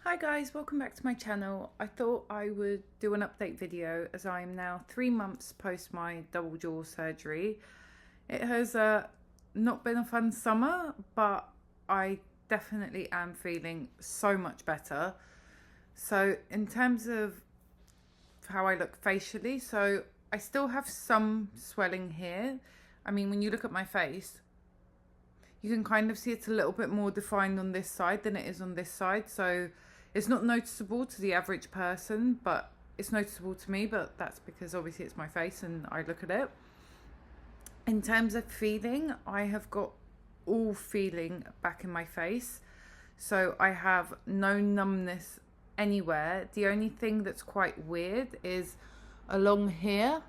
Hi guys, welcome back to my channel. I thought I would do an update video as I am now 3 months post my double jaw surgery. It has not been a fun summer, but I definitely am feeling so much better. So in terms of how I look facially, so I still have some swelling here. I mean, when you look at my face, you can kind of see it's a little bit more defined on this side than it is on this side. So it's not noticeable to the average person, but it's noticeable to me, but that's because obviously it's my face and I look at it. In terms of feeling, I have got all feeling back in my face. So I have no numbness anywhere. The only thing that's quite weird is along here,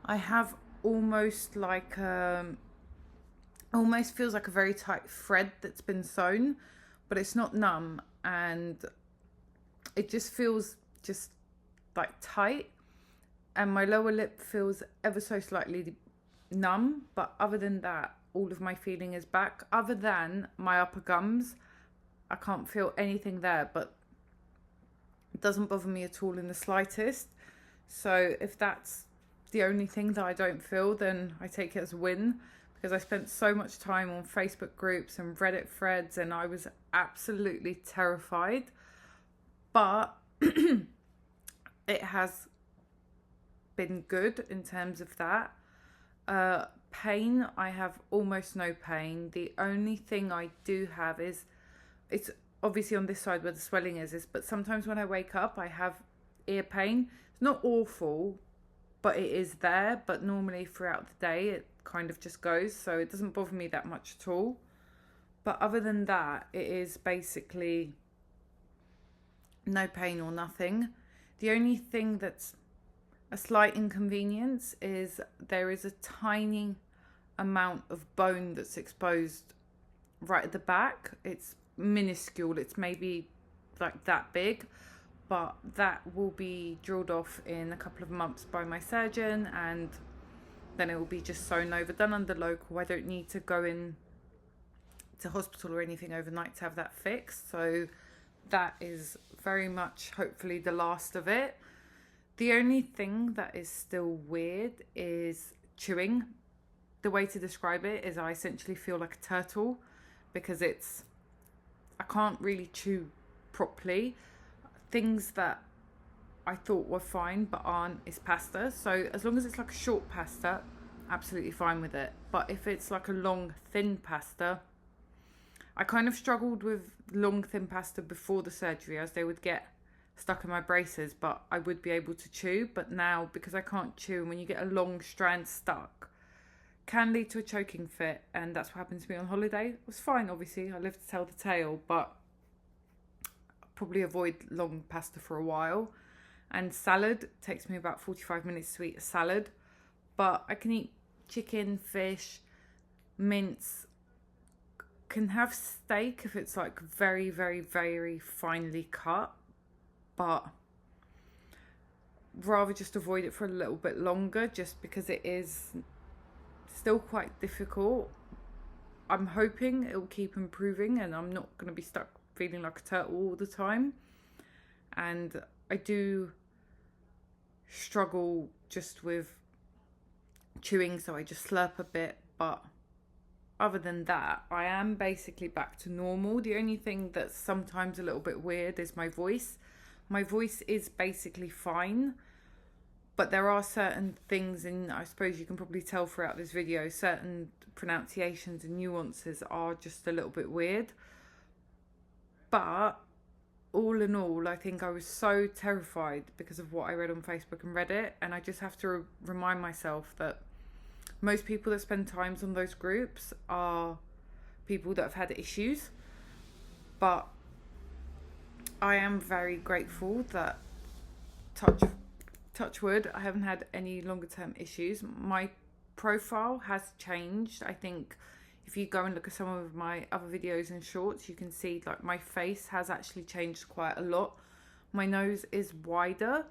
I have almost like almost feels like a very tight thread that's been sewn, but it's not numb, and it just feels just like tight, and my lower lip feels ever so slightly numb, but other than that, all of my feeling is back. Other than my upper gums, I can't feel anything there, but it doesn't bother me at all in the slightest. So if that's the only thing that I don't feel, then I take it as a win, because I spent so much time on Facebook groups and Reddit threads and I was absolutely terrified. But it has been good in terms of that. Pain, I have almost no pain. The only thing I do have is, it's obviously on this side where the swelling is, but sometimes when I wake up I have ear pain. It's not awful, but it is there. But normally throughout the day it kind of just goes, so it doesn't bother me that much at all. But other than that, it is basically no pain or nothing. The only thing that's a slight inconvenience is there is a tiny amount of bone that's exposed right at the back. It's minuscule, it's maybe like that big, but that will be drilled off in a couple of months by my surgeon, and then it will be just sewn over, done under local. I don't need to go in to hospital or anything overnight to have that fixed. So that is very much hopefully the last of it. The only thing that is still weird is chewing. The way to describe it is I essentially feel like a turtle, because I can't really chew properly. Things that I thought were fine but aren't is pasta. So as long as it's like a short pasta, absolutely fine with it. But if it's like a long thin pasta, I kind of struggled with long thin pasta before the surgery, as they would get stuck in my braces, but I would be able to chew. But now, because I can't chew, and when you get a long strand stuck, can lead to a choking fit, and that's what happened to me on holiday. It was fine, obviously, I lived to tell the tale, but I'll probably avoid long pasta for a while. And salad takes me about 45 minutes to eat a salad, but I can eat chicken, fish, mince, can have steak if it's like very, very, very finely cut, but rather just avoid it for a little bit longer, just because it is still quite difficult. I'm hoping it will keep improving and I'm not going to be stuck feeling like a turtle all the time. And I do struggle just with chewing, so I just slurp a bit, but other than that, I am basically back to normal. The only thing that's sometimes a little bit weird is my voice. My voice is basically fine, but there are certain things, and I suppose you can probably tell throughout this video, certain pronunciations and nuances are just a little bit weird. But all in all, I think I was so terrified because of what I read on Facebook and Reddit, and I just have to remind myself that most people that spend times on those groups are people that have had issues. But I am very grateful that, touch wood, I haven't had any longer term issues. My profile has changed. I think if you go and look at some of my other videos and shorts, you can see like my face has actually changed quite a lot. My nose is wider,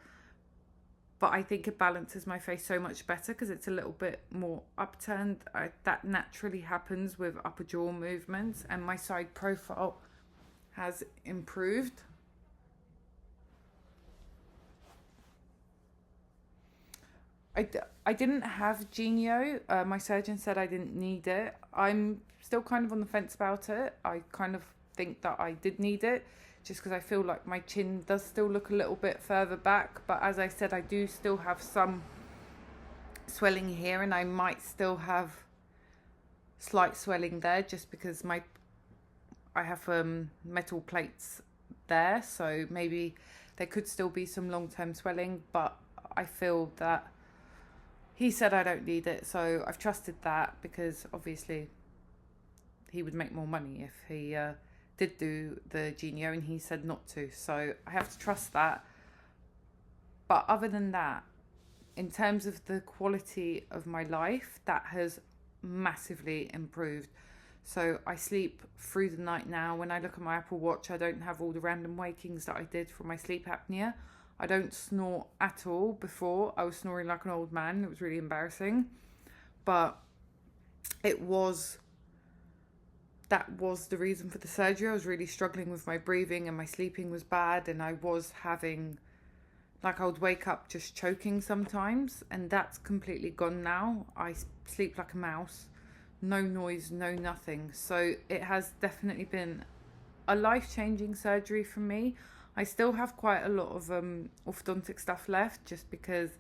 but I think it balances my face so much better because it's a little bit more upturned. That naturally happens with upper jaw movements, and my side profile has improved. I didn't have Genio. My surgeon said I didn't need it. I'm still kind of on the fence about it. I kind of think that I did need it just because I feel like my chin does still look a little bit further back. But as I said, I do still have some swelling here, and I might still have slight swelling there just because I have metal plates there. So maybe there could still be some long-term swelling, but I feel that he said I don't need it, so I've trusted that because obviously he would make more money if he did do the Genio, and he said not to. So I have to trust that. But other than that, in terms of the quality of my life, that has massively improved. So I sleep through the night now. When I look at my Apple Watch, I don't have all the random wakings that I did from my sleep apnea. I don't snore at all. Before, I was snoring like an old man. It was really embarrassing. But that was the reason for the surgery. I was really struggling with my breathing, and my sleeping was bad, and I was having, like, I would wake up just choking sometimes, and that's completely gone now. I sleep like a mouse. No noise, no nothing. So it has definitely been a life-changing surgery for me. I still have quite a lot of orthodontic stuff left just because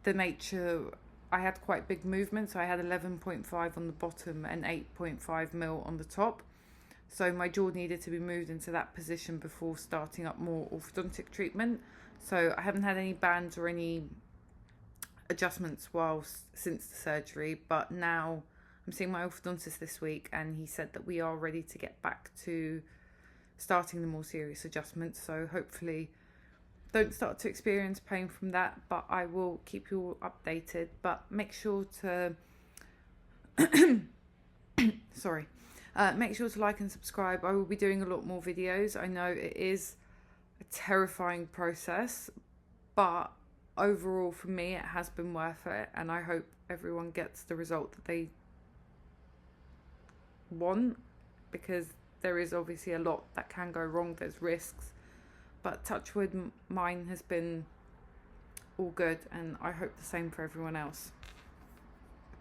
the nature, I had quite big movements. So I had 11.5 on the bottom and 8.5 mil on the top. So my jaw needed to be moved into that position before starting up more orthodontic treatment. So I haven't had any bands or any adjustments since the surgery, but now I'm seeing my orthodontist this week, and he said that we are ready to get back to starting the more serious adjustments. So hopefully don't start to experience pain from that, but I will keep you all updated. But make sure to make sure to like and subscribe. I will be doing a lot more videos. I know it is a terrifying process, but overall for me it has been worth it, and I hope everyone gets the result that they want, because there is obviously a lot that can go wrong. There's risks, but touch wood, mine has been all good, and I hope the same for everyone else.